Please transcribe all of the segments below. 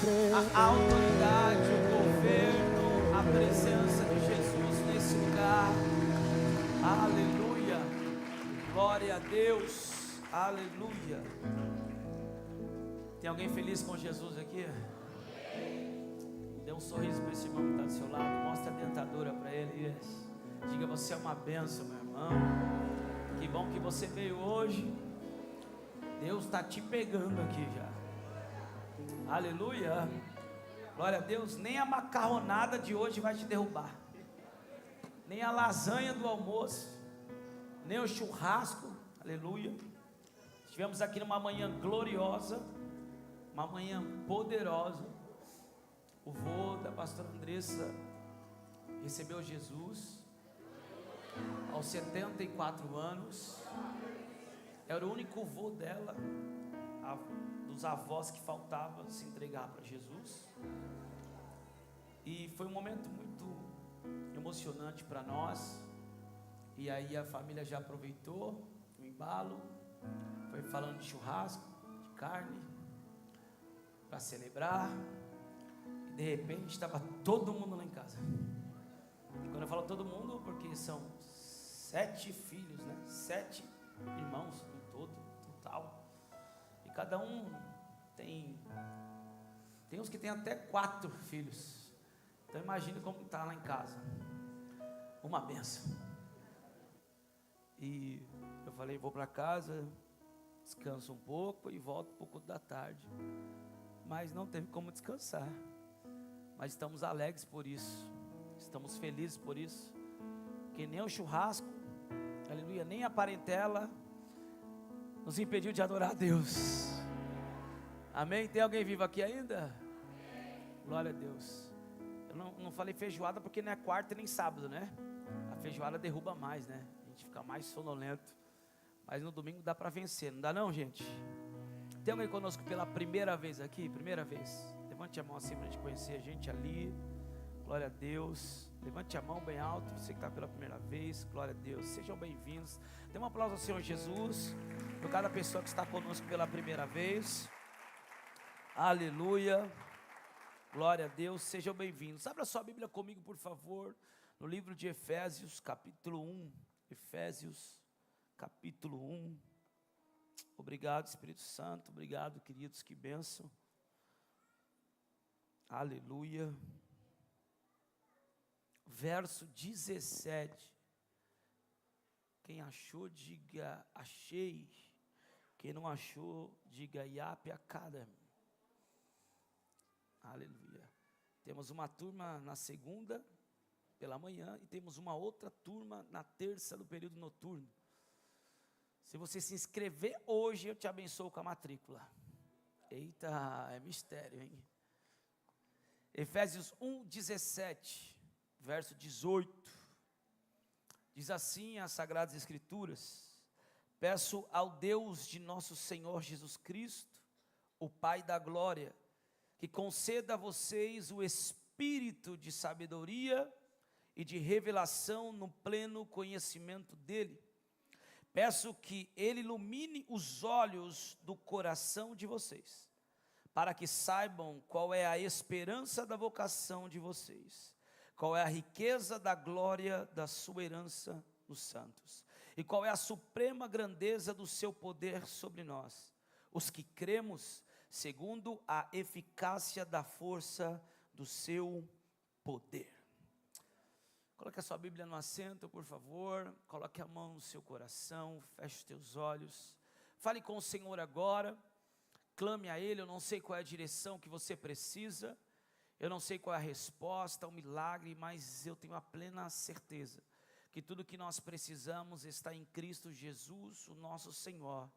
a autoridade, o governo, a presença de Jesus nesse lugar. Aleluia, glória a Deus, aleluia. Tem alguém feliz com Jesus aqui? Dê um sorriso para esse irmão que está do seu lado, mostra a dentadura para ele, diga: você é uma bênção, meu irmão, que bom que você veio hoje, Deus está te pegando aqui já, aleluia, glória a Deus. Nem a macarronada de hoje vai te derrubar, nem a lasanha do almoço, nem o churrasco, aleluia. Estivemos aqui numa manhã gloriosa, uma manhã poderosa. O vô da pastora Andressa recebeu Jesus aos 74 anos. Era o único vô dela, dos avós que faltava se entregar para Jesus. E foi um momento muito emocionante para nós. E aí a família já aproveitou o embalo, foi falando de churrasco, de carne, para celebrar. E de repente estava todo mundo lá em casa. Quando eu falo todo mundo, porque são 7 filhos, né? 7 irmãos no todo, total. E cada um tem uns que tem até 4 filhos. Então imagine como está lá em casa. Uma benção. E eu falei: vou para casa, descanso um pouco e volto um pouco da tarde. Mas não teve como descansar. Mas estamos alegres por isso, estamos felizes por isso, que nem o churrasco, aleluia, nem a parentela nos impediu de adorar a Deus. Amém? Tem alguém vivo aqui ainda? Glória a Deus. Eu não falei feijoada porque não é quarta nem sábado, né? A feijoada derruba mais, né? A gente fica mais sonolento. Mas no domingo dá para vencer, não dá não, gente? Tem alguém conosco pela primeira vez aqui? Primeira vez? Levante a mão assim para a gente conhecer a gente ali. Glória a Deus. Levante a mão bem alto, você que está pela primeira vez. Glória a Deus, sejam bem-vindos. Dê um aplauso ao Senhor Jesus por cada pessoa que está conosco pela primeira vez. Aleluia, glória a Deus, sejam bem-vindos. Abra sua Bíblia comigo, por favor, no livro de Efésios, capítulo 1. Efésios, capítulo 1. Obrigado, Espírito Santo, obrigado, queridos, que bênção. Aleluia. Verso 17. Quem achou, diga achei. Quem não achou, diga Iap Academy. Aleluia. Temos uma turma na segunda, pela manhã, e temos uma outra turma na terça, do período noturno. Se você se inscrever hoje, eu te abençoo com a matrícula. Eita, é mistério, hein? Efésios 1:17, verso 18, diz assim as Sagradas Escrituras: peço ao Deus de nosso Senhor Jesus Cristo, o Pai da glória, que conceda a vocês o espírito de sabedoria e de revelação no pleno conhecimento dEle. Peço que Ele ilumine os olhos do coração de vocês, para que saibam qual é a esperança da vocação de vocês, qual é a riqueza da glória da sua herança nos santos, e qual é a suprema grandeza do seu poder sobre nós, os que cremos, segundo a eficácia da força do seu poder. Coloque a sua Bíblia no assento, por favor. Coloque a mão no seu coração, feche os teus olhos, fale com o Senhor agora. Clame a Ele. Eu não sei qual é a direção que você precisa, eu não sei qual é a resposta, o milagre, mas eu tenho a plena certeza que tudo que nós precisamos está em Cristo Jesus, o nosso Senhor,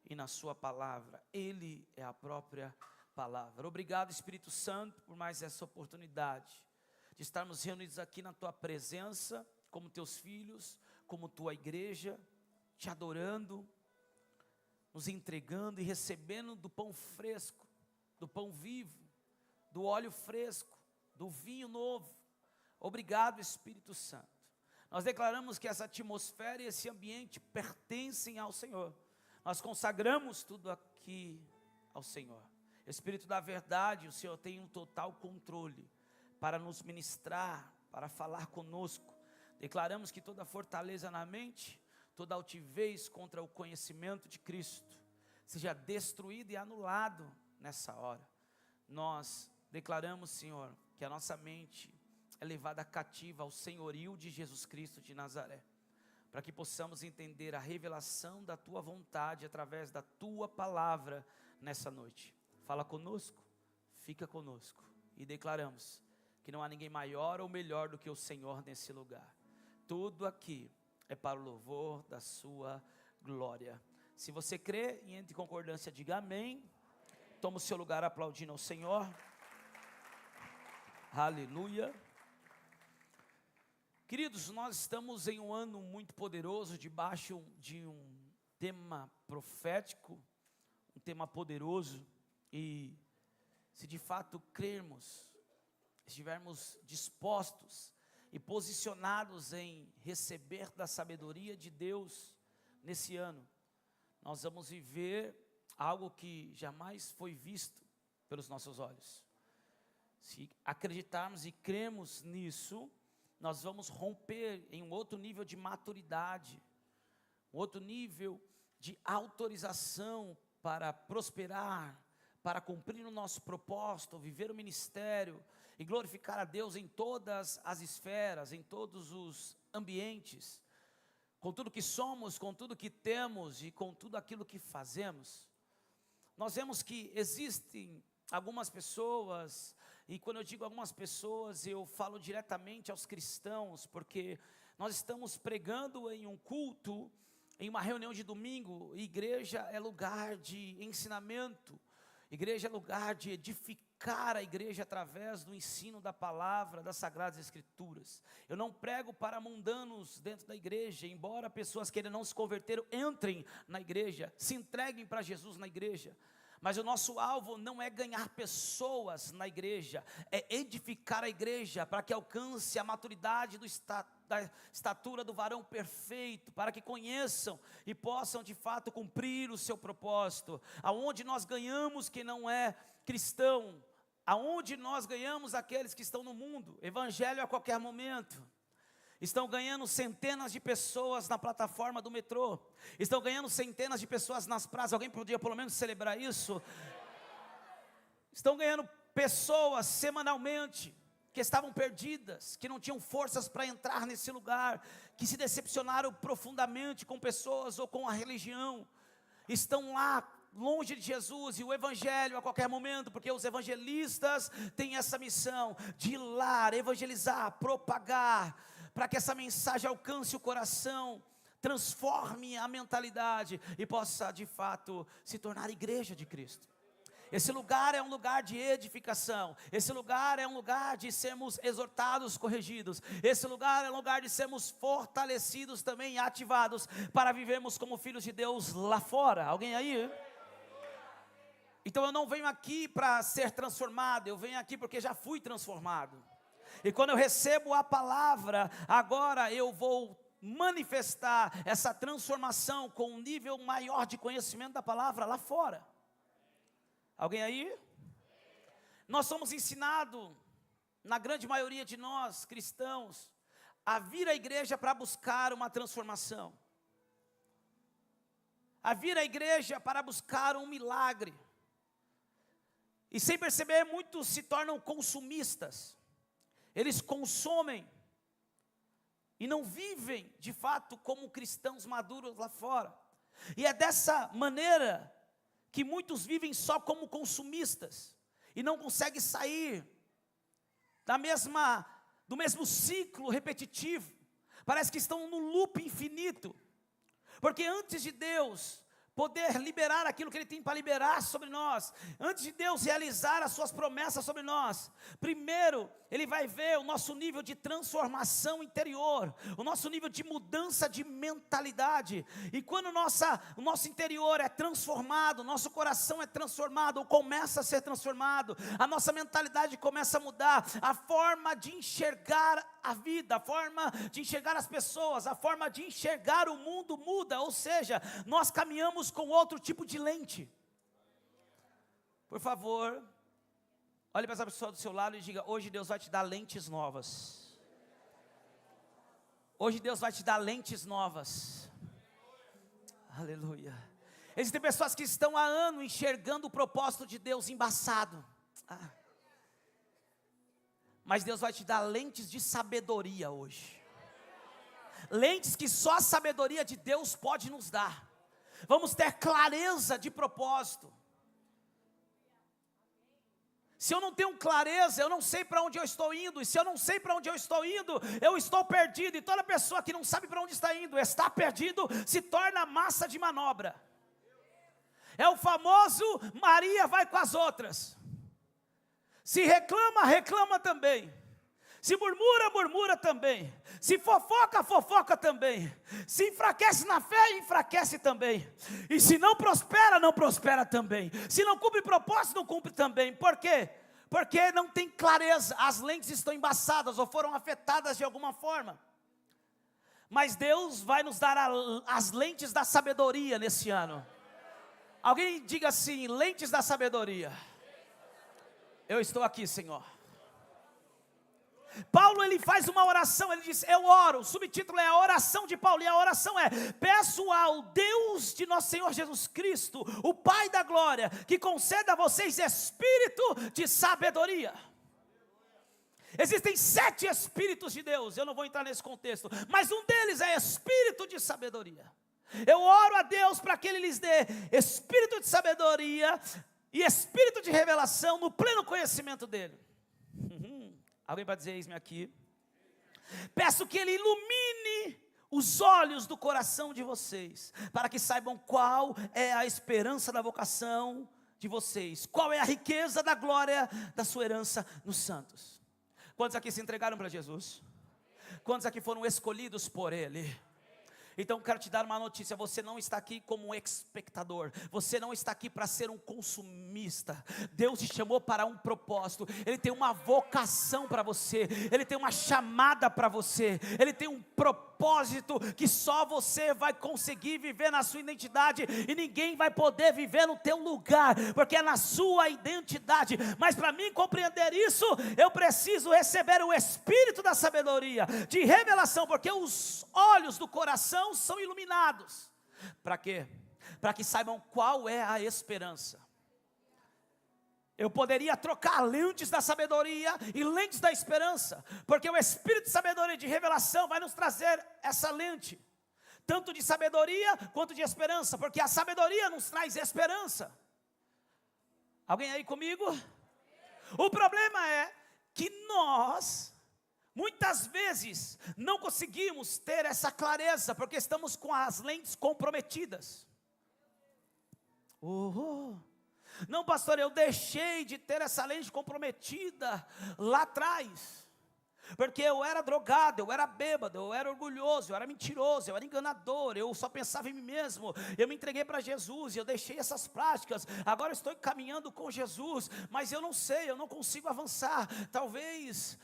e na sua palavra. Ele é a própria palavra. Obrigado, Espírito Santo, por mais essa oportunidade de estarmos reunidos aqui na tua presença, como teus filhos, como tua igreja, te adorando, nos entregando e recebendo do pão fresco, do pão vivo, do óleo fresco, do vinho novo. Obrigado, Espírito Santo. Nós declaramos que essa atmosfera e esse ambiente pertencem ao Senhor. Nós consagramos tudo aqui ao Senhor. Espírito da verdade, o Senhor tem um total controle para nos ministrar, para falar conosco. Declaramos que toda fortaleza na mente, toda altivez contra o conhecimento de Cristo, seja destruído e anulado nessa hora. Nós declaramos, Senhor, que a nossa mente é levada cativa ao senhorio de Jesus Cristo de Nazaré, para que possamos entender a revelação da Tua vontade através da Tua palavra nessa noite. Fala conosco, fica conosco, e declaramos que não há ninguém maior ou melhor do que o Senhor nesse lugar. Tudo aqui é para o louvor da sua glória. Se você crê e entre em concordância, diga amém. Toma o seu lugar aplaudindo ao Senhor. Aleluia. Queridos, nós estamos em um ano muito poderoso, debaixo de um tema profético, um tema poderoso, e se de fato crermos, estivermos dispostos e posicionados em receber da sabedoria de Deus nesse ano, nós vamos viver algo que jamais foi visto pelos nossos olhos. Se acreditarmos e cremos nisso, nós vamos romper em um outro nível de maturidade, um outro nível de autorização para prosperar, para cumprir o nosso propósito, viver o ministério e glorificar a Deus em todas as esferas, em todos os ambientes, com tudo que somos, com tudo que temos e com tudo aquilo que fazemos. Nós vemos que existem algumas pessoas, e quando eu digo algumas pessoas, eu falo diretamente aos cristãos, porque nós estamos pregando em um culto, em uma reunião de domingo. Igreja é lugar de ensinamento, igreja é lugar de edificar a igreja através do ensino da palavra, das sagradas escrituras. Eu não prego para mundanos dentro da igreja, embora pessoas que ainda não se converteram entrem na igreja, se entreguem para Jesus na igreja. Mas o nosso alvo não é ganhar pessoas na igreja, é edificar a igreja para que alcance a maturidade da estatura do varão perfeito, para que conheçam e possam de fato cumprir o seu propósito. Aonde nós ganhamos quem não é cristão, aonde nós ganhamos aqueles que estão no mundo, evangelho a qualquer momento. Estão ganhando centenas de pessoas na plataforma do metrô, estão ganhando centenas de pessoas nas praças. Alguém podia pelo menos celebrar isso? Estão ganhando pessoas semanalmente, que estavam perdidas, que não tinham forças para entrar nesse lugar, que se decepcionaram profundamente com pessoas ou com a religião, estão lá longe de Jesus e o evangelho a qualquer momento, porque os evangelistas têm essa missão de ir lá, evangelizar, propagar, para que essa mensagem alcance o coração, transforme a mentalidade e possa de fato se tornar igreja de Cristo. Esse lugar é um lugar de edificação, esse lugar é um lugar de sermos exortados, corrigidos, esse lugar é um lugar de sermos fortalecidos também, ativados, para vivermos como filhos de Deus lá fora. Alguém aí? Então eu não venho aqui para ser transformado, eu venho aqui porque já fui transformado. E quando eu recebo a palavra, agora eu vou manifestar essa transformação com um nível maior de conhecimento da palavra lá fora. Alguém aí? Nós somos ensinados, na grande maioria de nós cristãos, a vir à igreja para buscar uma transformação, a vir à igreja para buscar um milagre. E sem perceber, muitos se tornam consumistas. Eles consomem e não vivem de fato como cristãos maduros lá fora. E é dessa maneira que muitos vivem só como consumistas e não conseguem sair do mesmo ciclo repetitivo. Parece que estão no loop infinito, porque antes de Deus poder liberar aquilo que Ele tem para liberar sobre nós, antes de Deus realizar as suas promessas sobre nós, primeiro Ele vai ver o nosso nível de transformação interior, o nosso nível de mudança de mentalidade. E quando o nosso interior é transformado, nosso coração é transformado, ou começa a ser transformado, a nossa mentalidade começa a mudar, a forma de enxergar a vida, a forma de enxergar as pessoas, a forma de enxergar o mundo muda, ou seja, nós caminhamos com outro tipo de lente. Por favor, olhe para essa pessoa do seu lado e diga: hoje Deus vai te dar lentes novas. Hoje Deus vai te dar lentes novas. Aleluia. Existem pessoas que estão há anos enxergando o propósito de Deus embaçado. Mas Deus vai te dar lentes de sabedoria hoje. Lentes que só a sabedoria de Deus pode nos dar. Vamos ter clareza de propósito. Se eu não tenho clareza, eu não sei para onde eu estou indo. E se eu não sei para onde eu estou indo, eu estou perdido. E toda pessoa que não sabe para onde está indo, está perdido, se torna massa de manobra. É o famoso Maria vai com as outras. Se reclama, reclama também. Se murmura, murmura também. Se fofoca, fofoca também. Se enfraquece na fé, enfraquece também. E se não prospera, não prospera também. Se não cumpre propósito, não cumpre também. Por quê? Porque não tem clareza. As lentes estão embaçadas ou foram afetadas de alguma forma. Mas Deus vai nos dar as lentes da sabedoria nesse ano. Alguém diga assim: lentes da sabedoria. Eu estou aqui, Senhor. Paulo, ele faz uma oração, ele diz: eu oro. O subtítulo é a oração de Paulo, e a oração é: peço ao Deus de nosso Senhor Jesus Cristo, o Pai da glória, que conceda a vocês espírito de sabedoria. Existem 7 espíritos de Deus, eu não vou entrar nesse contexto, mas um deles é espírito de sabedoria. Eu oro a Deus para que Ele lhes dê espírito de sabedoria e espírito de revelação no pleno conhecimento dEle. Alguém para dizer: eis-me aqui. Peço que Ele ilumine os olhos do coração de vocês, para que saibam qual é a esperança da vocação de vocês, qual é a riqueza da glória da sua herança nos santos. Quantos aqui se entregaram para Jesus? Quantos aqui foram escolhidos por Ele? Então quero te dar uma notícia: você não está aqui como um espectador, você não está aqui para ser um consumista. Deus te chamou para um propósito, Ele tem uma vocação para você, Ele tem uma chamada para você, Ele tem um propósito que só você vai conseguir viver na sua identidade, e ninguém vai poder viver no teu lugar, porque é na sua identidade. Mas para mim compreender isso, eu preciso receber o espírito da sabedoria, de revelação, porque os olhos do coração são iluminados. Para quê? Para que saibam qual é a esperança. Eu poderia trocar lentes da sabedoria e lentes da esperança, porque o espírito de sabedoria e de revelação vai nos trazer essa lente, tanto de sabedoria quanto de esperança, porque a sabedoria nos traz esperança. Alguém aí comigo? O problema é que nós muitas vezes não conseguimos ter essa clareza, porque estamos com as lentes comprometidas. Não, pastor, eu deixei de ter essa lente comprometida lá atrás, porque eu era drogado, eu era bêbado, eu era orgulhoso, eu era mentiroso, eu era enganador, eu só pensava em mim mesmo. Eu me entreguei para Jesus, eu deixei essas práticas, agora eu estou caminhando com Jesus, mas eu não sei, eu não consigo avançar. Talvez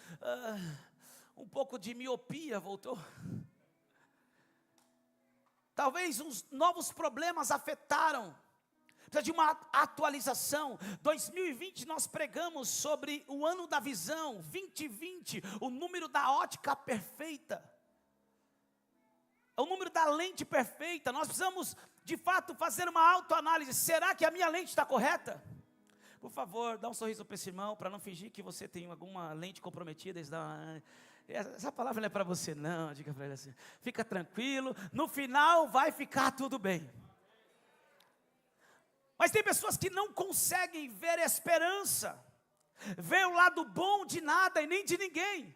um pouco de miopia voltou. Talvez uns novos problemas afetaram. Precisa de uma atualização. 2020 nós pregamos sobre o ano da visão. 2020, o número da ótica perfeita. É o número da lente perfeita. Nós precisamos de fato fazer uma autoanálise. Será que a minha lente está correta? Por favor, dá um sorriso para esse irmão, para não fingir que você tem alguma lente comprometida. Essa palavra não é para você não, diga para ele assim: fica tranquilo, no final vai ficar tudo bem. Mas tem pessoas que não conseguem ver esperança, ver o lado bom de nada e nem de ninguém,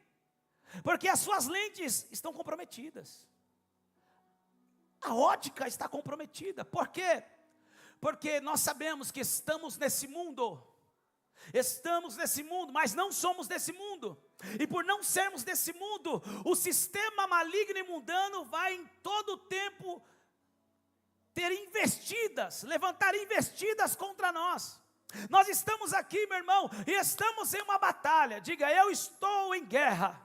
porque as suas lentes estão comprometidas. A ótica está comprometida. Por quê? Porque nós sabemos que estamos nesse mundo, mas não somos desse mundo. E por não sermos desse mundo, o sistema maligno e mundano vai em todo o tempo levantar investidas contra nós. Nós estamos aqui, meu irmão, e estamos em uma batalha. Diga: eu estou em guerra,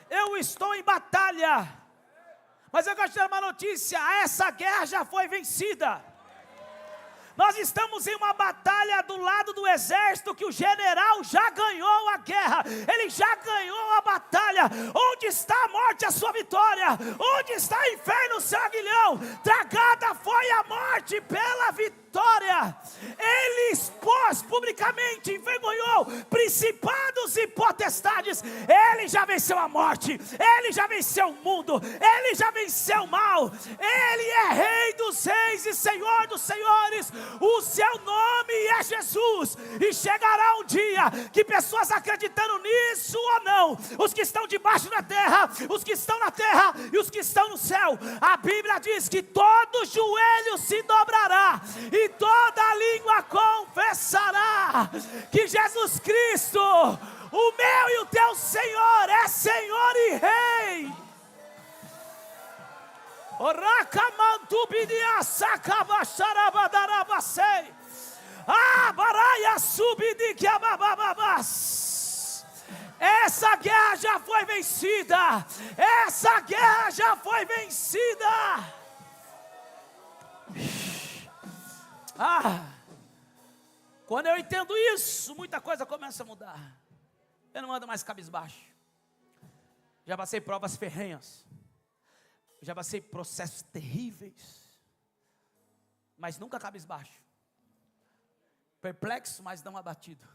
eu estou em batalha. Mas eu quero te dar uma notícia: essa guerra já foi vencida. Nós estamos em uma batalha do lado do exército que o general já ganhou a guerra. Ele já ganhou a batalha. Onde está a morte, a sua vitória? Onde está o inferno, o seu aguilhão? Tragada foi a morte pela vitória. Ele expôs publicamente, envergonhou principados e potestades. Ele já venceu a morte. Ele já venceu o mundo. Ele já venceu o mal. Ele é Rei dos reis e Senhor dos senhores. O seu nome é Jesus. E chegará um dia que pessoas acreditando nisso ou não, os que estão debaixo da terra, os que estão na terra e os que estão no céu, a Bíblia diz que todo joelho se dobrará e toda língua confessará que Jesus Cristo, o meu e o teu Senhor, é Senhor e Rei. Essa guerra já foi vencida. Essa guerra já foi vencida. Quando eu entendo isso, muita coisa começa a mudar. Eu não ando mais cabisbaixo. Já passei provas ferrenhas. Já passei processos terríveis. Mas nunca cabisbaixo. Perplexo, mas não abatido.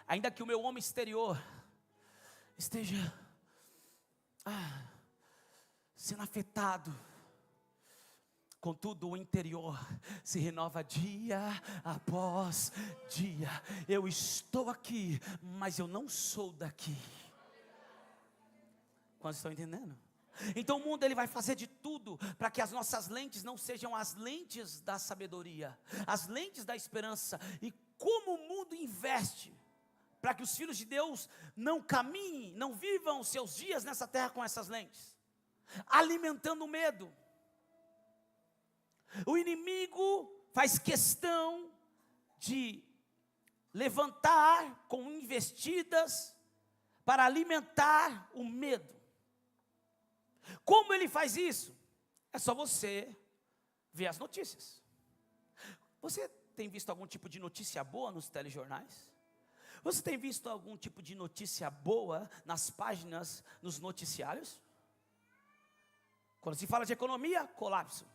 Ainda que o meu homem exterior esteja sendo afetado, contudo o interior se renova dia após dia. Eu estou aqui, mas eu não sou daqui. Quantos estão entendendo? Então o mundo ele vai fazer de tudo para que as nossas lentes não sejam as lentes da sabedoria, as lentes da esperança. E como o mundo investe para que os filhos de Deus não caminhem, não vivam os seus dias nessa terra com essas lentes, alimentando o medo. O inimigo faz questão de levantar com investidas para alimentar o medo. Como ele faz isso? É só você ver as notícias. Você tem visto algum tipo de notícia boa nos telejornais? Você tem visto algum tipo de notícia boa nas páginas, nos noticiários? Quando se fala de economia, colapso.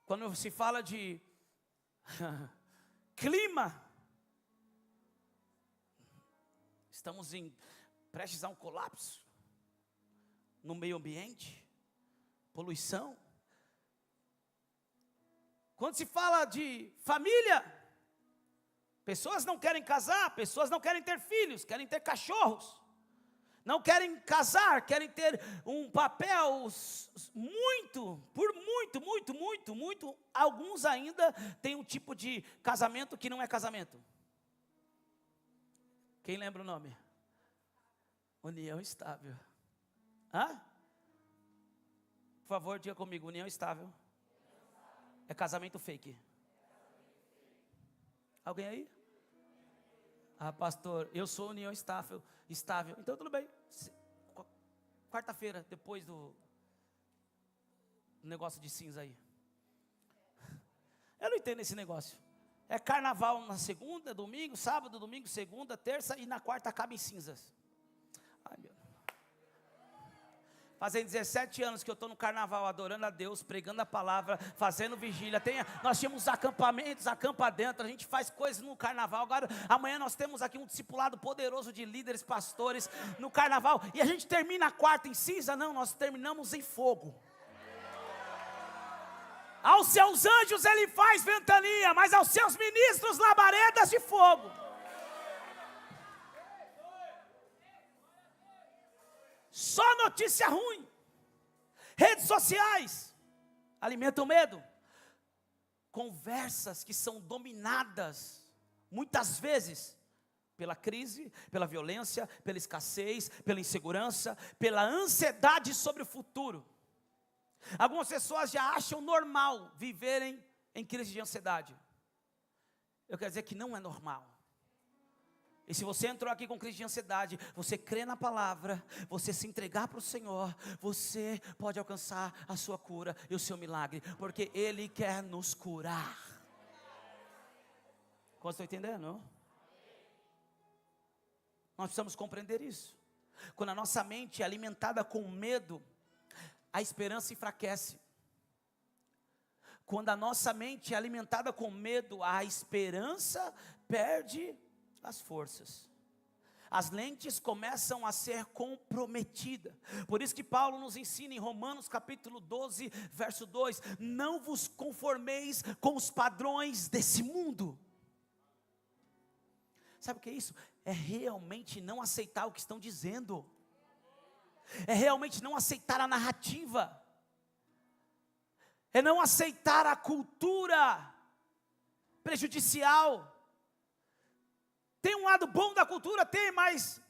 Quando se fala de clima, estamos prestes a um colapso no meio ambiente, poluição. Quando se fala de família, pessoas não querem casar, pessoas não querem ter filhos, querem ter cachorros. Não querem casar, querem ter um papel muito. Alguns ainda têm um tipo de casamento que não é casamento. Quem lembra o nome? União estável. Por favor, diga comigo, união estável. É casamento fake. Alguém aí? Pastor, eu sou união estável. Então tudo bem. Quarta-feira, depois do negócio de cinza aí. Eu não entendo esse negócio. É carnaval na segunda, domingo, sábado, domingo, segunda, terça e na quarta acaba em cinzas. Ai, meu Deus. Fazem 17 anos que eu estou no carnaval, adorando a Deus, pregando a palavra, fazendo vigília. Nós tínhamos acampamentos, acampa dentro, a gente faz coisas no carnaval. Agora, amanhã nós temos aqui um discipulado poderoso de líderes, pastores no carnaval. E a gente termina a quarta em cinza? Não, nós terminamos em fogo. Aos seus anjos ele faz ventania, mas aos seus ministros labaredas de fogo. Só notícia ruim. Redes sociais alimentam medo. Conversas que são dominadas muitas vezes pela crise, pela violência, pela escassez, pela insegurança, pela ansiedade sobre o futuro. Algumas pessoas já acham normal viverem em crise de ansiedade. Eu quero dizer que não é normal. E se você entrou aqui com crise de ansiedade, você crê na palavra, você se entregar para o Senhor, você pode alcançar a sua cura e o seu milagre, porque Ele quer nos curar. Quantos estão entendendo? Nós precisamos compreender isso. Quando a nossa mente é alimentada com medo, a esperança enfraquece. Quando a nossa mente é alimentada com medo, a esperança perde as forças. As lentes começam a ser comprometidas. Por isso que Paulo nos ensina em Romanos capítulo 12, verso 2: não vos conformeis com os padrões desse mundo. Sabe o que é isso? É realmente não aceitar o que estão dizendo. É realmente não aceitar a narrativa. É não aceitar a cultura prejudicial. Tem um lado bom da cultura? Tem, mas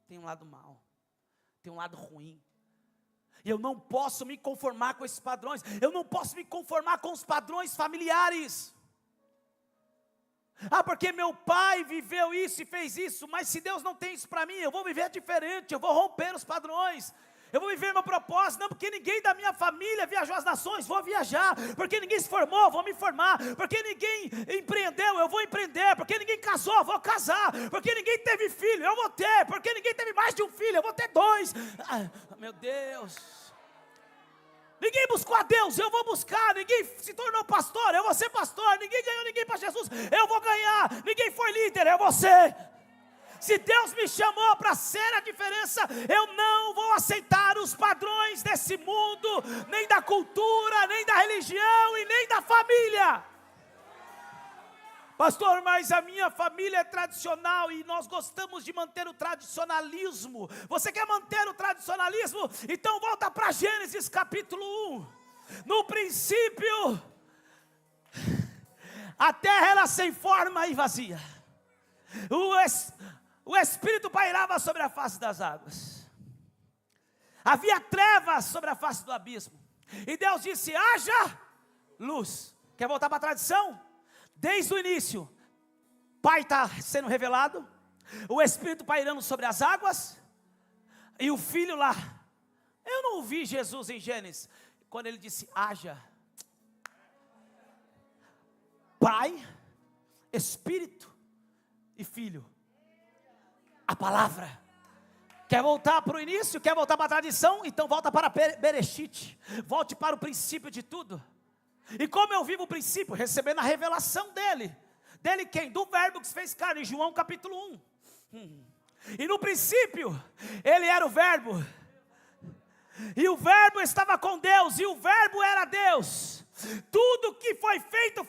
tem um lado mau. Tem um lado ruim. E eu não posso me conformar com esses padrões. Eu não posso me conformar com os padrões familiares. Ah, porque meu pai viveu isso e fez isso. Mas se Deus não tem isso para mim, eu vou viver diferente. Eu vou romper os padrões. Eu vou viver meu propósito. Não porque ninguém da minha família viajou às nações, vou viajar. Porque ninguém se formou, vou me formar. Porque ninguém empreendeu, eu vou empreender. Porque ninguém casou, vou casar. Porque ninguém teve filho, eu vou ter. Porque ninguém teve mais de um filho, eu vou ter 2. Meu Deus. Ninguém buscou a Deus, eu vou buscar. Ninguém se tornou pastor, eu vou ser pastor. Ninguém ganhou ninguém para Jesus, eu vou ganhar. Ninguém foi líder, eu vou ser. Se Deus me chamou para ser a diferença, eu não vou aceitar os padrões desse mundo, nem da cultura, nem da religião e nem da família. Pastor, mas a minha família é tradicional e nós gostamos de manter o tradicionalismo. Você quer manter o tradicionalismo? Então volta para Gênesis capítulo 1. No princípio, a terra era sem forma e vazia. O Espírito pairava sobre a face das águas. Havia trevas sobre a face do abismo. E Deus disse: haja luz. Quer voltar para a tradição? Desde o início, Pai está sendo revelado, o Espírito pairando sobre as águas, e o Filho lá. Eu não ouvi Jesus em Gênesis, quando ele disse: haja. Pai, Espírito e Filho. A palavra. Quer voltar para o início? Quer voltar para a tradição? Então volta para Bereshit. Volte para o princípio de tudo. E como eu vivo o princípio? Recebendo a revelação dele. Dele quem? Do verbo que se fez carne, em João capítulo 1. E no princípio, ele era o verbo. E o verbo estava com Deus, e o verbo era Deus. Tudo que foi feito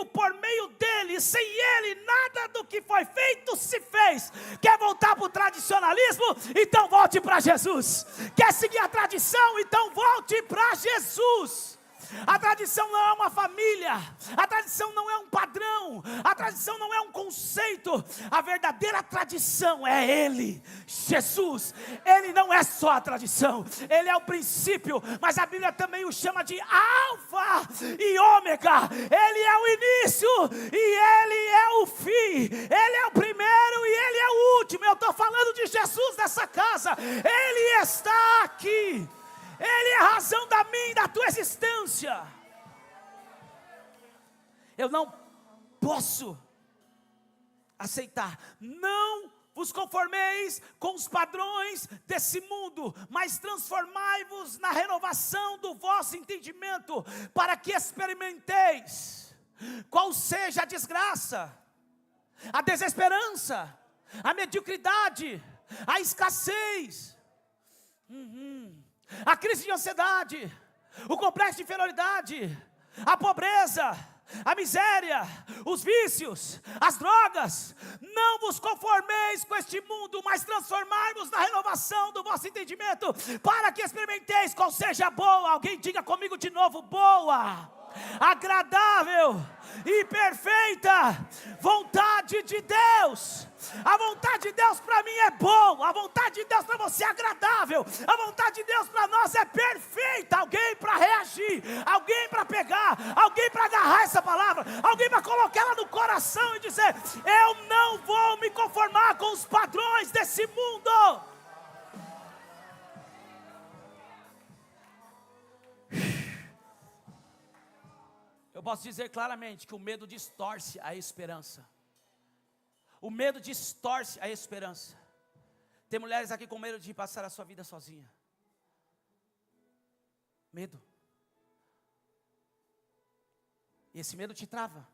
por meio dele. Sem ele, nada do que foi feito se fez. Quer voltar para o tradicionalismo? Então volte para Jesus. Quer seguir a tradição? Então volte para Jesus. A tradição não é uma família, a tradição não é um padrão, a tradição não é um conceito. A verdadeira tradição é Ele, Jesus. Ele não é só a tradição, Ele é o princípio, mas a Bíblia também o chama de Alfa e Ômega. Ele é o início e Ele é o fim. Ele é o primeiro e Ele é o último. Eu estou falando de Jesus nessa casa. Ele está aqui. Ele é a razão da minha e da tua existência. Eu não posso aceitar. Não vos conformeis com os padrões desse mundo, mas transformai-vos na renovação do vosso entendimento, para que experimenteis qual seja a desgraça, a desesperança, a mediocridade, a escassez, a crise de ansiedade, o complexo de inferioridade, a pobreza, a miséria, os vícios, as drogas. Não vos conformeis com este mundo, mas transformai-vos na renovação do vosso entendimento, para que experimenteis qual seja boa. Alguém diga comigo de novo: boa, agradável e perfeita vontade vontade de Deus. A vontade de Deus para mim é bom. A vontade de Deus para você é agradável. A vontade de Deus para nós é perfeita. Alguém para reagir, alguém para pegar, alguém para agarrar essa palavra, alguém para colocar ela no coração e dizer: eu não vou me conformar com os padrões desse mundo. Eu posso dizer claramente que o medo distorce a esperança. O medo distorce a esperança. Tem mulheres aqui com medo de passar a sua vida sozinha. Medo. E esse medo te trava.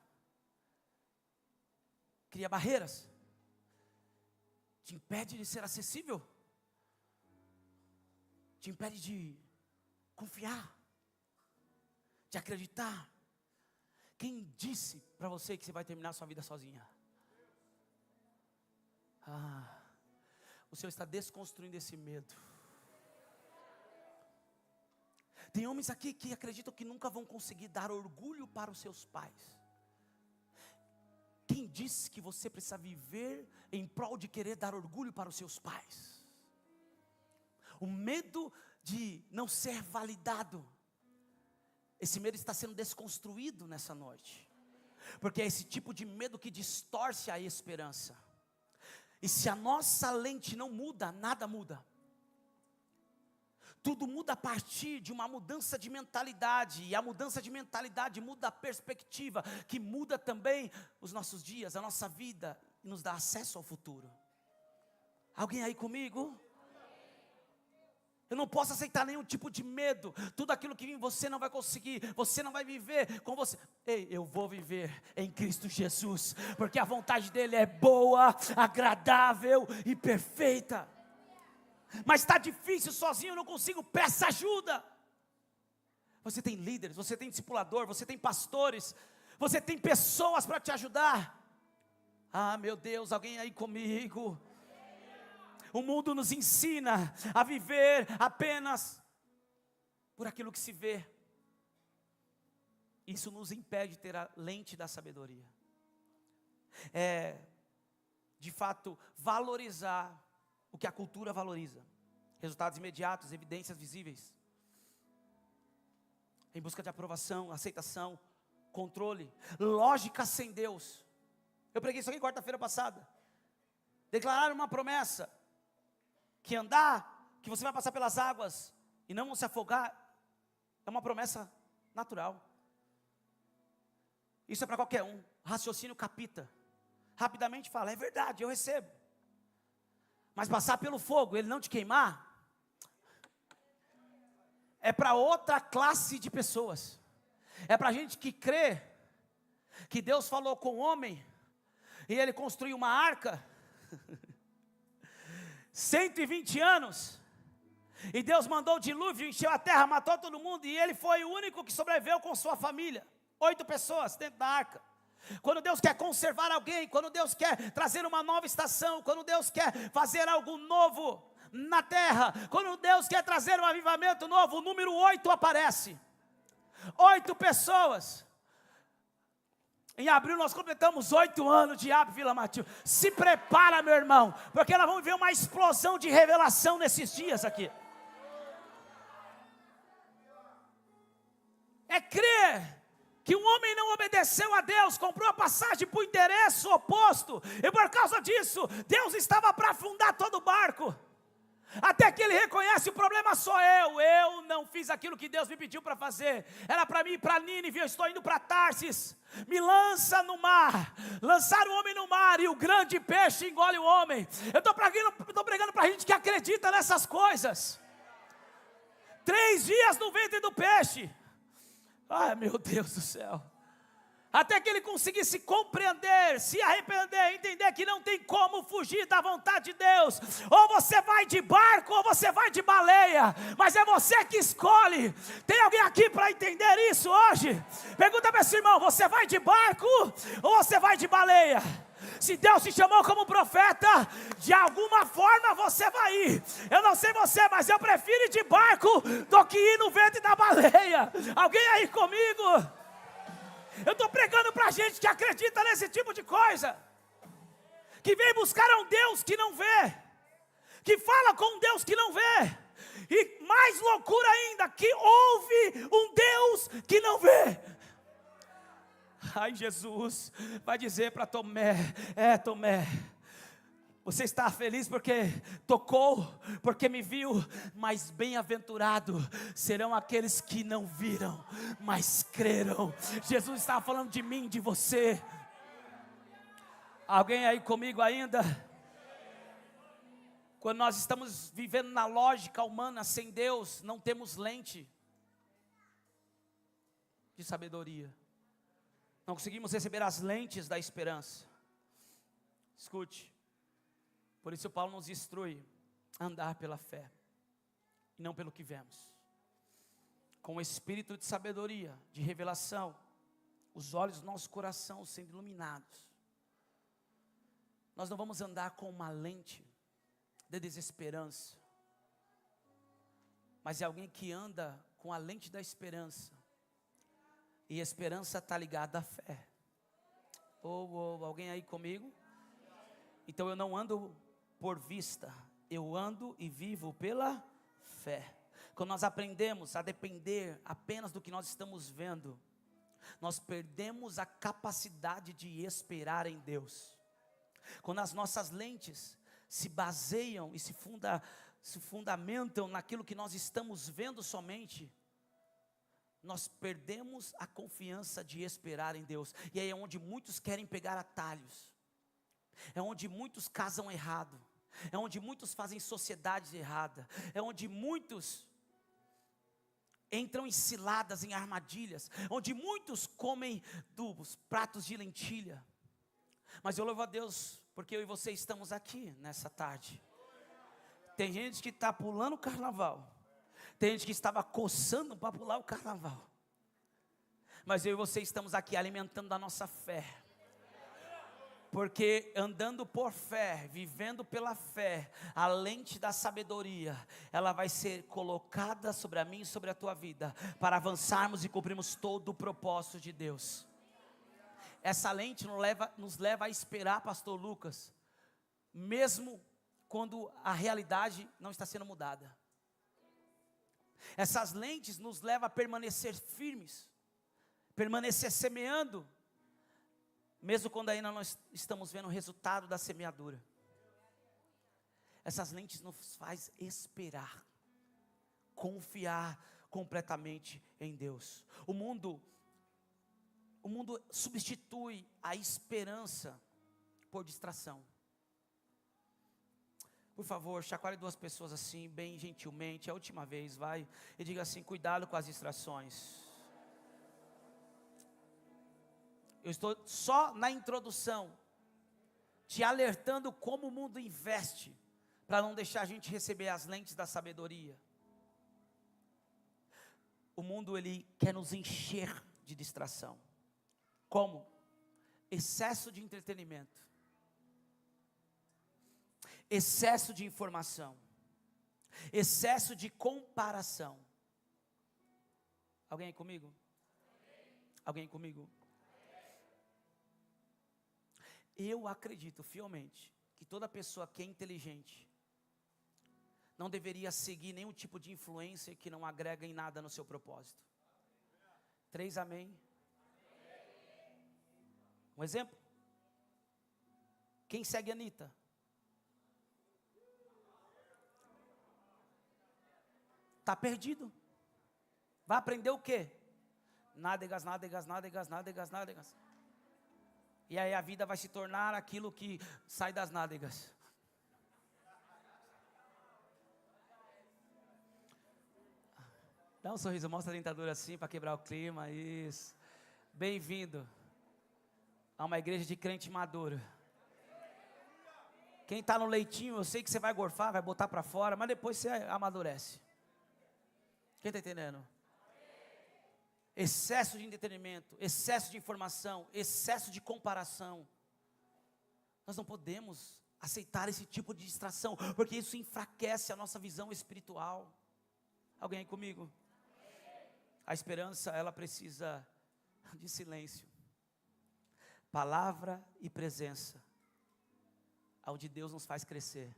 Cria barreiras. Te impede de ser acessível. Te impede de confiar. De acreditar. Quem disse para você que você vai terminar a sua vida sozinha? O Senhor está desconstruindo esse medo. Tem homens aqui que acreditam que nunca vão conseguir dar orgulho para os seus pais. Quem disse que você precisa viver em prol de querer dar orgulho para os seus pais? O medo de não ser validado. Esse medo está sendo desconstruído nessa noite. Porque é esse tipo de medo que distorce a esperança. E se a nossa lente não muda, nada muda. Tudo muda a partir de uma mudança de mentalidade. E a mudança de mentalidade muda a perspectiva, que muda também os nossos dias, a nossa vida, e nos dá acesso ao futuro. Alguém aí comigo? Eu não posso aceitar nenhum tipo de medo. Tudo aquilo que você não vai conseguir, você não vai viver com você. Ei, eu vou viver em Cristo Jesus, porque a vontade dele é boa, agradável e perfeita. Mas está difícil sozinho, eu não consigo, peça ajuda. Você tem líderes, você tem discipulador, você tem pastores, você tem pessoas para te ajudar. Meu Deus, alguém aí comigo? O mundo nos ensina a viver apenas por aquilo que se vê. Isso nos impede de ter a lente da sabedoria. De fato, valorizar o que a cultura valoriza. Resultados imediatos, evidências visíveis. Em busca de aprovação, aceitação, controle. Lógica sem Deus. Eu preguei isso aqui quarta-feira passada. Declarar uma promessa. Que que você vai passar pelas águas e não vão se afogar, é uma promessa natural. Isso é para qualquer um. Raciocínio capita. Rapidamente fala, é verdade, eu recebo. Mas passar pelo fogo, ele não te queimar, é para outra classe de pessoas. É para gente que crê que Deus falou com o homem e ele construiu uma arca 120 anos, e Deus mandou o dilúvio, encheu a terra, matou todo mundo, e ele foi o único que sobreviveu com sua família, 8 pessoas dentro da arca. Quando Deus quer conservar alguém, quando Deus quer trazer uma nova estação, quando Deus quer fazer algo novo na terra, quando Deus quer trazer um avivamento novo, o número 8 aparece, 8 pessoas. Em abril nós completamos 8 anos de AB Vila Matilde. Se prepara, meu irmão, porque nós vamos ver uma explosão de revelação nesses dias aqui. É crer que um homem não obedeceu a Deus, comprou a passagem por interesse oposto, e por causa disso, Deus estava para afundar todo o barco. Até que ele reconhece, o problema sou eu não fiz aquilo que Deus me pediu para fazer, era para mim ir para Nínive, eu estou indo para Tarsis, me lança no mar, lançar o homem no mar, e o grande peixe engole o homem. Eu estou pregando para a gente que acredita nessas coisas. 3 dias no ventre do peixe, meu Deus do céu, até que ele conseguisse compreender, se arrepender, entender que não tem como fugir da vontade de Deus. Ou você vai de barco, ou você vai de baleia, mas é você que escolhe. Tem alguém aqui para entender isso hoje? Pergunta para esse irmão, você vai de barco, ou você vai de baleia? Se Deus te chamou como profeta, de alguma forma você vai ir. Eu não sei você, mas eu prefiro ir de barco do que ir no ventre da baleia. Alguém aí comigo? Eu estou pregando para gente que acredita nesse tipo de coisa. que vem buscar a um Deus que não vê, que fala com um Deus que não vê, e mais loucura ainda, que ouve um Deus que não vê. Ai, Jesus vai dizer para Tomé: Tomé, você está feliz porque tocou, porque me viu, mas bem-aventurado serão aqueles que não viram, mas creram. Jesus estava falando de mim, de você. Alguém aí comigo ainda? Quando nós estamos vivendo na lógica humana, sem Deus, não temos lente de sabedoria. Não conseguimos receber as lentes da esperança. Escute. Por isso Paulo nos instrui a andar pela fé, e não pelo que vemos. Com o espírito de sabedoria, de revelação, os olhos do nosso coração sendo iluminados. Nós não vamos andar com uma lente de desesperança, mas é alguém que anda com a lente da esperança. E a esperança está ligada à fé. Alguém aí comigo? Então eu não ando por vista, eu ando e vivo pela fé. Quando nós aprendemos a depender apenas do que nós estamos vendo, nós perdemos a capacidade de esperar em Deus. Quando as nossas lentes se baseiam e se fundamentam naquilo que nós estamos vendo somente, nós perdemos a confiança de esperar em Deus. E aí é onde muitos querem pegar atalhos, é onde muitos casam errado, é onde muitos fazem sociedade errada, é onde muitos entram em ciladas, em armadilhas, onde muitos comem dos pratos de lentilha. Mas eu louvo a Deus, porque eu e você estamos aqui nessa tarde. Tem gente que está pulando o carnaval, tem gente que estava coçando para pular o carnaval, mas eu e você estamos aqui alimentando a nossa fé. Porque andando por fé, vivendo pela fé, a lente da sabedoria, ela vai ser colocada sobre a mim e sobre a tua vida, para avançarmos e cumprirmos todo o propósito de Deus. Essa lente nos leva a esperar, pastor Lucas, mesmo quando a realidade não está sendo mudada. Essas lentes nos levam a permanecer firmes, permanecer semeando, mesmo quando ainda nós estamos vendo o resultado da semeadura. Essas lentes nos faz esperar, confiar completamente em Deus. O mundo substitui a esperança por distração. Por favor, chacoalhe duas pessoas assim, bem gentilmente, é a última vez, vai, e diga assim: cuidado com as distrações. Eu estou só na introdução, te alertando como o mundo investe, para não deixar a gente receber as lentes da sabedoria. O mundo, ele quer nos encher de distração. Como? Excesso de entretenimento, excesso de informação, excesso de comparação. Alguém comigo? Alguém comigo? Eu acredito fielmente que toda pessoa que é inteligente não deveria seguir nenhum tipo de influência que não agrega em nada no seu propósito. 3 amém? Um exemplo? Quem segue a Anitta? Está perdido. Vai aprender o quê? Nádegas, nádegas, nádegas, nádegas, nádegas. E aí a vida vai se tornar aquilo que sai das nádegas. Dá um sorriso, mostra a dentadura assim para quebrar o clima, isso. Bem-vindo a uma igreja de crente maduro. Quem está no leitinho, eu sei que você vai gorfar, vai botar para fora, mas depois você amadurece. Quem está entendendo? Excesso de entretenimento, excesso de informação, excesso de comparação. Nós não podemos aceitar esse tipo de distração, porque isso enfraquece a nossa visão espiritual. Alguém aí comigo? A esperança, ela precisa de silêncio, palavra e presença. aonde Deus nos faz crescer.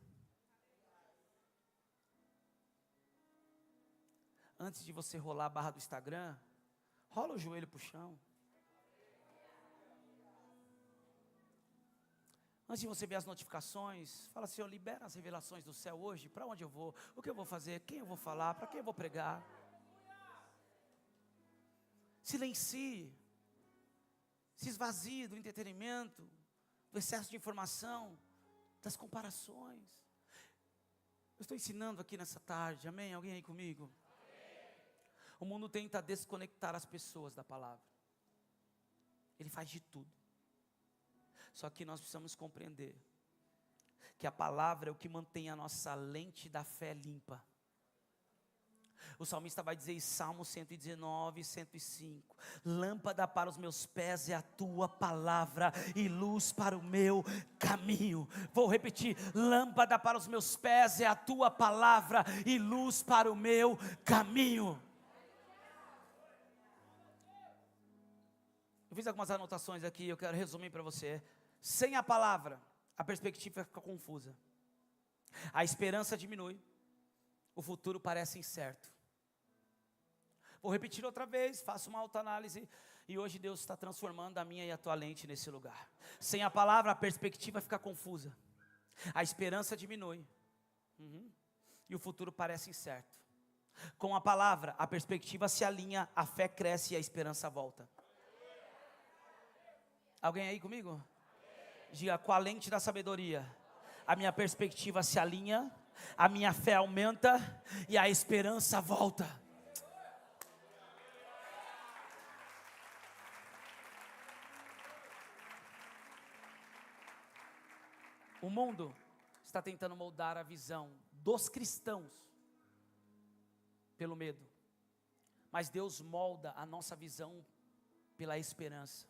Antes de você rolar a barra do Instagram, rola o joelho para o chão. Antes de você ver as notificações, fala: Senhor, libera as revelações do céu hoje. Para onde eu vou? O que eu vou fazer? Quem eu vou falar? Para quem eu vou pregar? Silencie. Se esvazie do entretenimento, do excesso de informação, das comparações. Eu estou ensinando aqui nessa tarde, amém? Alguém aí comigo? Amém. O mundo tenta desconectar as pessoas da palavra. Ele faz de tudo. Só que nós precisamos compreender que a palavra é o que mantém a nossa lente da fé limpa. O salmista vai dizer em Salmo 119, 105: lâmpada para os meus pés é a tua palavra e luz para o meu caminho. Vou repetir: lâmpada para os meus pés é a tua palavra e luz para o meu caminho. Eu fiz algumas anotações aqui, eu quero resumir para você. Sem a palavra, a perspectiva fica confusa, a esperança diminui, o futuro parece incerto. Vou repetir outra vez, faço uma autoanálise, e hoje Deus está transformando a minha e a tua lente nesse lugar. Sem a palavra, a perspectiva fica confusa, a esperança diminui, e o futuro parece incerto. Com a palavra, a perspectiva se alinha, a fé cresce e a esperança volta. Alguém aí comigo? Diga: com a lente da sabedoria, a minha perspectiva se alinha, a minha fé aumenta e a esperança volta. O mundo está tentando moldar a visão dos cristãos pelo medo, mas Deus molda a nossa visão pela esperança,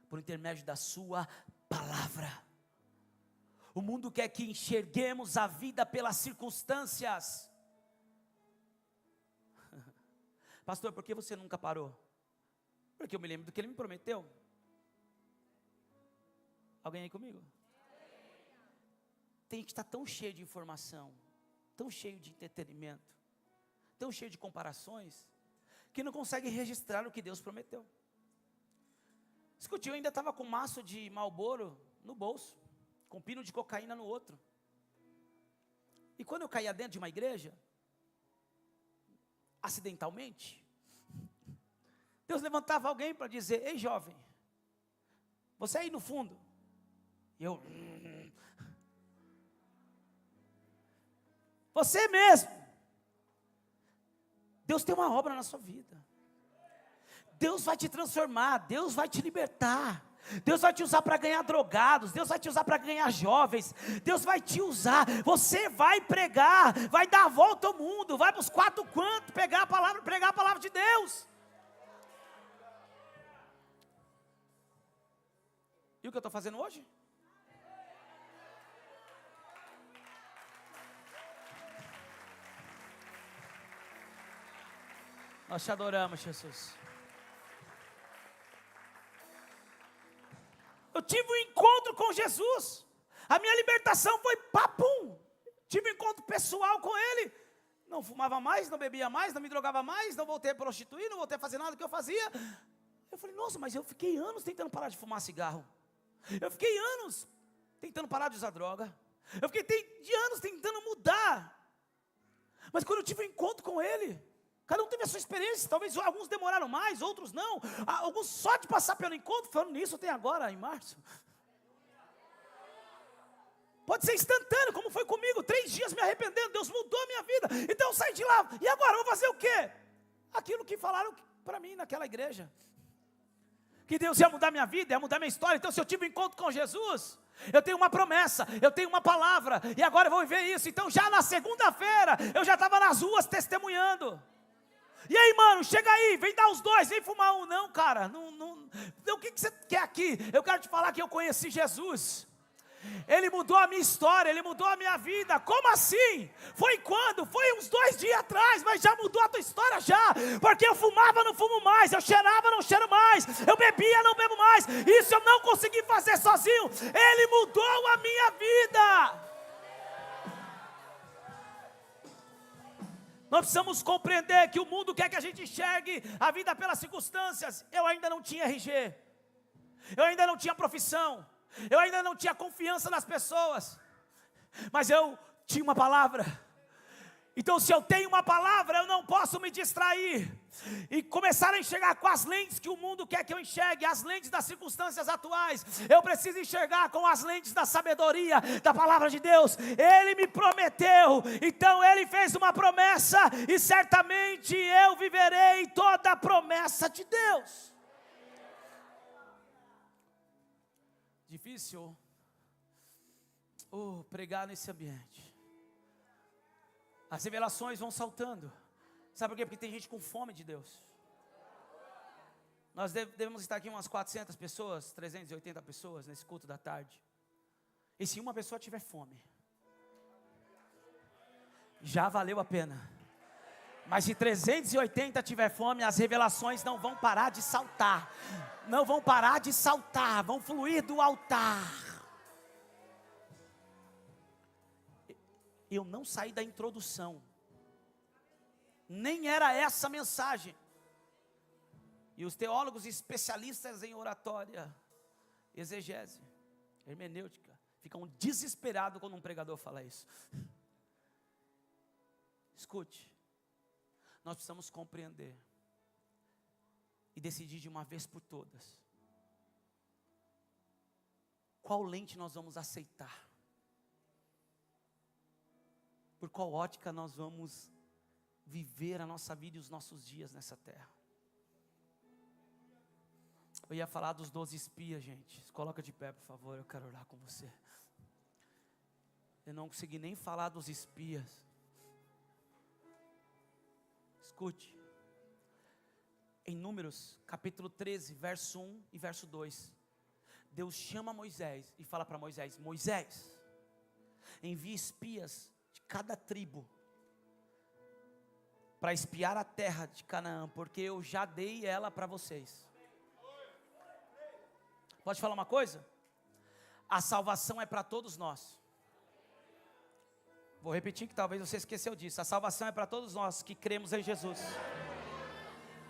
por intermédio da sua palavra. O mundo quer que enxerguemos a vida pelas circunstâncias. Pastor, por que você nunca parou? Porque eu me lembro do que ele me prometeu. Alguém aí comigo? Tem que estar tão cheio de informação, tão cheio de entretenimento, tão cheio de comparações, que não consegue registrar o que Deus prometeu. Escute, eu ainda estava com um maço de Marlboro no bolso, com pino de cocaína no outro. E quando eu caía dentro de uma igreja, acidentalmente, Deus levantava alguém para dizer: ei jovem, você aí no fundo. E eu: você mesmo. Deus tem uma obra na sua vida. Deus vai te transformar, Deus vai te libertar, Deus vai te usar para ganhar drogados, Deus vai te usar para ganhar jovens, Deus vai te usar, você vai pregar, vai dar a volta ao mundo, vai para os quatro cantos, pregar a palavra de Deus. E o que eu estou fazendo hoje? Nós te adoramos, Jesus. Eu tive um encontro com Jesus. A minha libertação foi papum. Tive um encontro pessoal com Ele. Não fumava mais, não bebia mais, não me drogava mais, não voltei a prostituir, não voltei a fazer nada que eu fazia. Eu falei: nossa, mas eu fiquei anos tentando parar de fumar cigarro. Eu fiquei anos tentando parar de usar droga. Eu fiquei anos tentando mudar. Mas quando eu tive um encontro com Ele, cada um teve a sua experiência, talvez alguns demoraram mais, outros não. Alguns só de passar pelo encontro, falando nisso, tem agora em março. Pode ser instantâneo, como foi comigo, 3 dias me arrependendo, Deus mudou a minha vida. Então eu saí de lá, e agora, vou fazer o quê? Aquilo que falaram para mim naquela igreja. Que Deus ia mudar minha vida, ia mudar minha história. Então se eu tive um encontro com Jesus, eu tenho uma promessa, eu tenho uma palavra, e agora eu vou viver isso. Então já na segunda-feira, eu já estava nas ruas testemunhando. E aí, mano, chega aí, vem dar os dois, vem fumar um. Não, cara, não, o que você quer aqui? Eu quero te falar que eu conheci Jesus. Ele mudou a minha história, Ele mudou a minha vida. Como assim? Foi quando? Foi uns 2 dias atrás, mas já mudou a tua história já. Porque eu fumava, não fumo mais, eu cheirava, não cheiro mais, eu bebia, não bebo mais. Isso eu não consegui fazer sozinho. Ele mudou a minha vida. Nós precisamos compreender que o mundo quer que a gente enxergue a vida pelas circunstâncias. Eu ainda não tinha RG, eu ainda não tinha profissão, eu ainda não tinha confiança nas pessoas, mas eu tinha uma palavra. Então, se eu tenho uma palavra, eu não posso me distrair e começar a enxergar com as lentes que o mundo quer que eu enxergue, as lentes das circunstâncias atuais. Eu preciso enxergar com as lentes da sabedoria, da palavra de Deus. Ele me prometeu, então Ele fez uma promessa, e certamente eu viverei toda a promessa de Deus. Difícil pregar nesse ambiente. As revelações vão saltando. Sabe por quê? Porque tem gente com fome de Deus. Nós devemos estar aqui umas 400 pessoas, 380 pessoas nesse culto da tarde. E se uma pessoa tiver fome, já valeu a pena. Mas se 380 tiver fome, as revelações não vão parar de saltar. Não vão parar de saltar, vão fluir do altar. Eu não saí da introdução, nem era essa a mensagem. E os teólogos especialistas em oratória, exegese, hermenêutica, ficam desesperados quando um pregador fala isso. Escute, nós precisamos compreender e decidir de uma vez por todas qual lente nós vamos aceitar. Por qual ótica nós vamos viver a nossa vida e os nossos dias nessa terra. Eu ia falar dos 12 espias, gente. Coloca de pé, por favor, eu quero orar com você. Eu não consegui nem falar dos espias. Escute. Em Números, capítulo 13, verso 1 e verso 2. Deus chama Moisés e fala para Moisés: Moisés, envia espias de cada tribo para espiar a terra de Canaã, porque eu já dei ela para vocês. Pode falar uma coisa? A salvação é para todos nós. Vou repetir que talvez você esqueceu disso. A salvação é para todos nós que cremos em Jesus.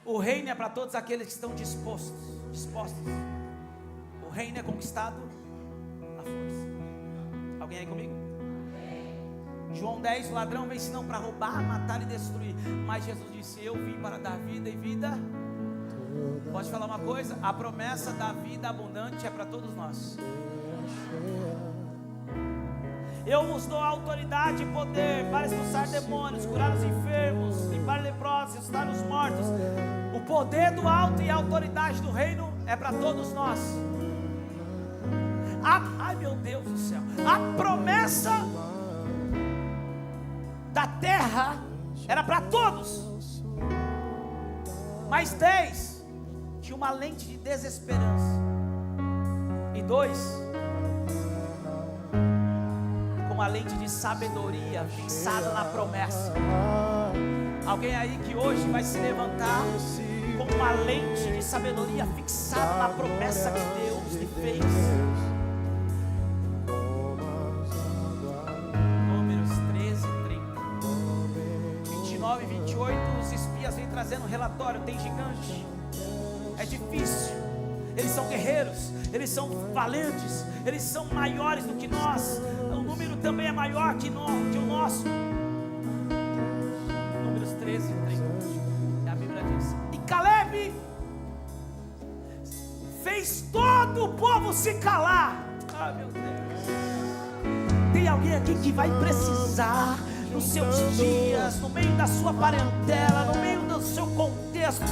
O reino é para todos aqueles que estão dispostos. O reino é conquistado à força. Alguém aí comigo? João 10, o ladrão vem senão para roubar, matar e destruir. Mas Jesus disse: eu vim para dar vida e vida. Pode falar uma coisa? A promessa da vida abundante é para todos nós. Eu vos dou autoridade e poder para expulsar demônios, curar os enfermos, limpar leprosos, ressuscitar os mortos. O poder do alto e a autoridade do reino é para todos nós. Ai meu Deus do céu. A promessa da terra era para todos, mas 10 tinha uma lente de desesperança, e 2 com uma lente de sabedoria fixada na promessa. Alguém aí que hoje vai se levantar com uma lente de sabedoria fixada na promessa que Deus lhe fez. 28, os espias vêm trazendo um relatório: tem gigante, é difícil, eles são guerreiros, eles são valentes, eles são maiores do que nós, o número também é maior que o nosso. Números 13, 30, a Bíblia diz: e Caleb fez todo o povo se calar. Ah, meu Deus. Tem alguém aqui que vai precisar, nos seus dias, no meio da sua parentela, no meio do seu contexto,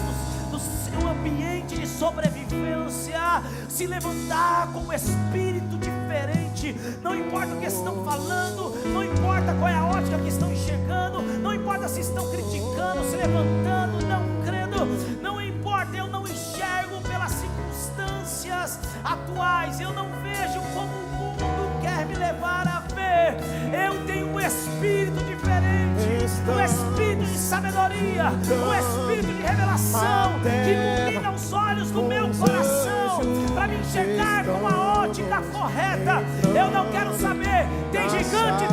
do seu ambiente de sobrevivência, se levantar com um espírito diferente. Não importa o que estão falando, não importa qual é a ótica que estão enxergando, não importa se estão criticando, se levantando, não crendo, não importa. Eu não enxergo pelas circunstâncias atuais, eu não vejo como o mundo quer sabedoria, um espírito de revelação que ilumina os olhos do meu coração para me enxergar com a ótica correta. Eu não quero saber, tem gigante,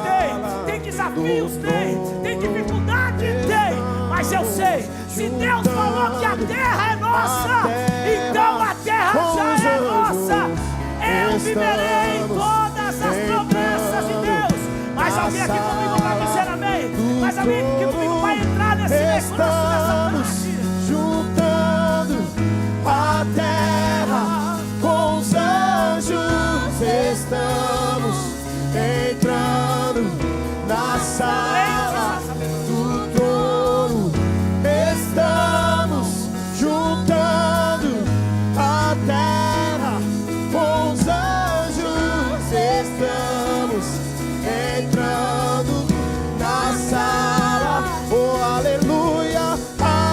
tem desafios, tem dificuldade, tem, mas eu sei, se Deus falou que a terra é nossa, então a terra já é nossa. Eu viverei todas as promessas de Deus. Mas alguém aqui comigo vai dizer amém? Mas alguém aqui comigo vai entrar nesse negócio dessa parte? Juntando a terra com os anjos, estamos entrando na sala do trono. Estamos juntando a terra com os anjos, estamos entrando na sala. Oh, aleluia, aleluia,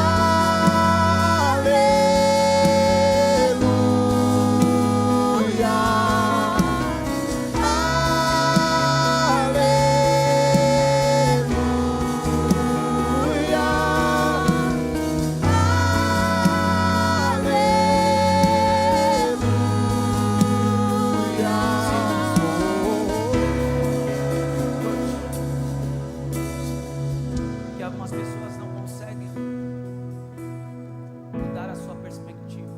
Que algumas pessoas não conseguem mudar a sua perspectiva.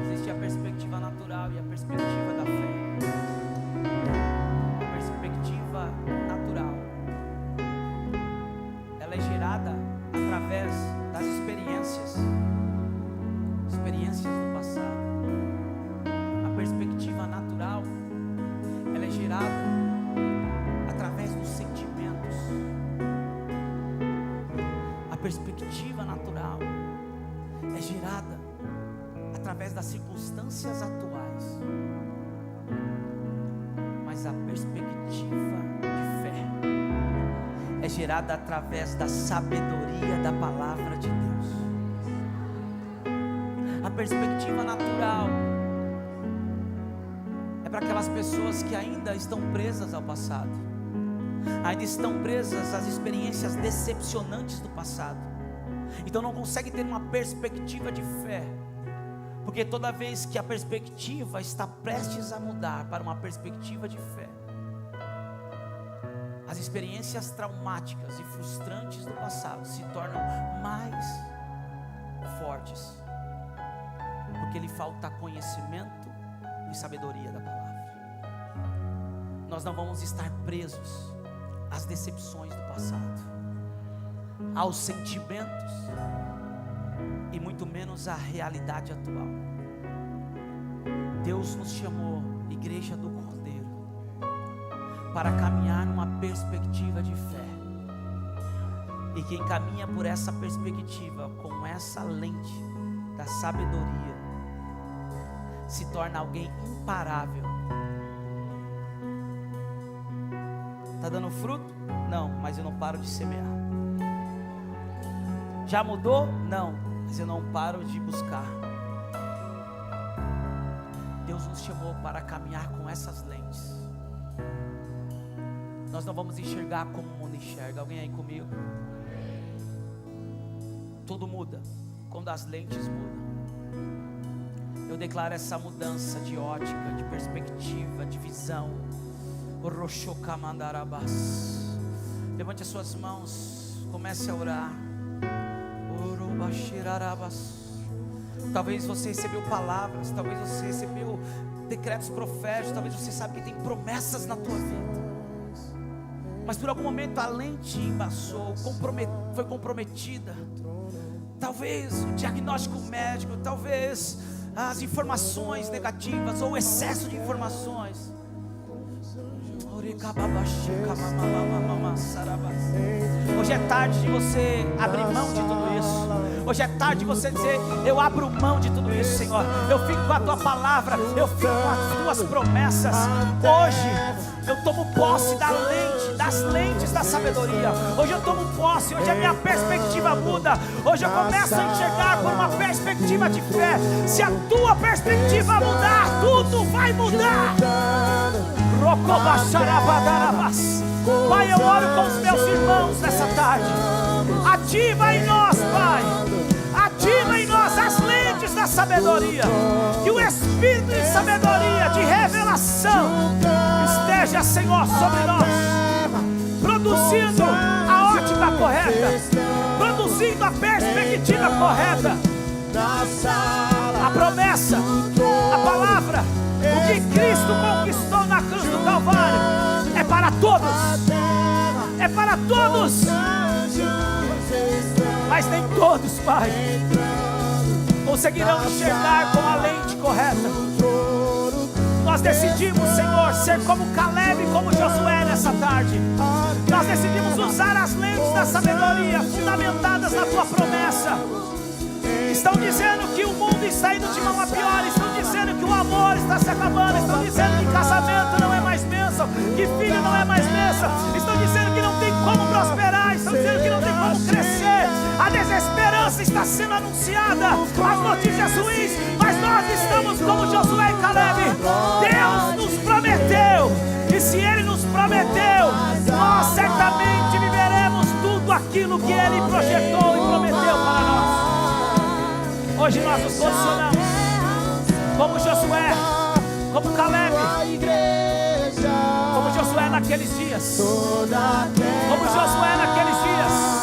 Existe a perspectiva natural e a perspectiva da fé. A perspectiva natural, ela é gerada através das experiências do passado. A perspectiva natural, ela é gerada através dos sentimentos. A perspectiva natural é gerada através das circunstâncias atuais. Mas a perspectiva de fé é gerada através da sabedoria da palavra de Deus. A perspectiva natural é para aquelas pessoas que ainda estão presas ao passado, ainda estão presas às experiências decepcionantes do passado, então não conseguem ter uma perspectiva de fé, porque toda vez que a perspectiva está prestes a mudar para uma perspectiva de fé, as experiências traumáticas e frustrantes do passado se tornam mais fortes, porque lhe falta conhecimento e sabedoria da palavra. Nós não vamos estar presos às decepções do passado, aos sentimentos e muito menos à realidade atual. Deus nos chamou, igreja do Cordeiro, para caminhar numa perspectiva de fé. E quem caminha por essa perspectiva, com essa lente da sabedoria, se torna alguém imparável. Está dando fruto? Não, mas eu não paro de semear. Já mudou? Não, mas eu não paro de buscar. Deus nos chamou para caminhar com essas lentes. Nós não vamos enxergar como o mundo enxerga. Alguém aí comigo? Tudo muda quando as lentes mudam. Eu declaro essa mudança de ótica, de perspectiva, de visão. Levante as suas mãos, comece a orar. Talvez você recebeu palavras, talvez você recebeu decretos proféticos, talvez você sabe que tem promessas na tua vida, mas por algum momento a lente embaçou, foi comprometida. Talvez o diagnóstico médico, talvez as informações negativas ou o excesso de informações. Hoje é tarde de você abrir mão de tudo isso. Hoje é tarde de você dizer: eu abro mão de tudo isso, Senhor. Eu fico com a tua palavra, eu fico com as tuas promessas. Hoje eu tomo posse das lentes da sabedoria. Hoje eu tomo posse, hoje a minha perspectiva muda. Hoje eu começo a enxergar por uma perspectiva de fé. Se a tua perspectiva mudar, tudo vai mudar. Pai, eu oro com os meus irmãos nessa tarde. Ativa em nós, Pai. Ativa em nós as lentes da sabedoria. Que o Espírito de sabedoria, de revelação, esteja, Senhor, sobre nós, produzindo a ótica correta, produzindo a perspectiva correta, a promessa, a palavra, o que Cristo conquistou na cruz do Calvário é para todos, é para todos, mas nem todos, Pai, conseguirão enxergar com a lente correta. Nós decidimos, Senhor, ser como Caleb e como Josué nessa tarde. Nós decidimos usar as lentes da sabedoria fundamentadas na Tua promessa. Estão dizendo que o mundo está indo de mal a pior. Estão dizendo que o amor está se acabando. Estão dizendo que casamento não é mais bênção, que filho não é mais bênção. Estão dizendo que não tem como prosperar. Estão dizendo que não tem como crescer. A desesperança está sendo anunciada, as notícias ruins. Mas nós estamos como Josué e Caleb. Deus nos prometeu, e se Ele nos prometeu, nós certamente viveremos tudo aquilo que Ele projetou e prometeu para nós. Hoje nós nos posicionamos como Josué, como Caleb, como Josué naqueles dias, como Josué naqueles dias.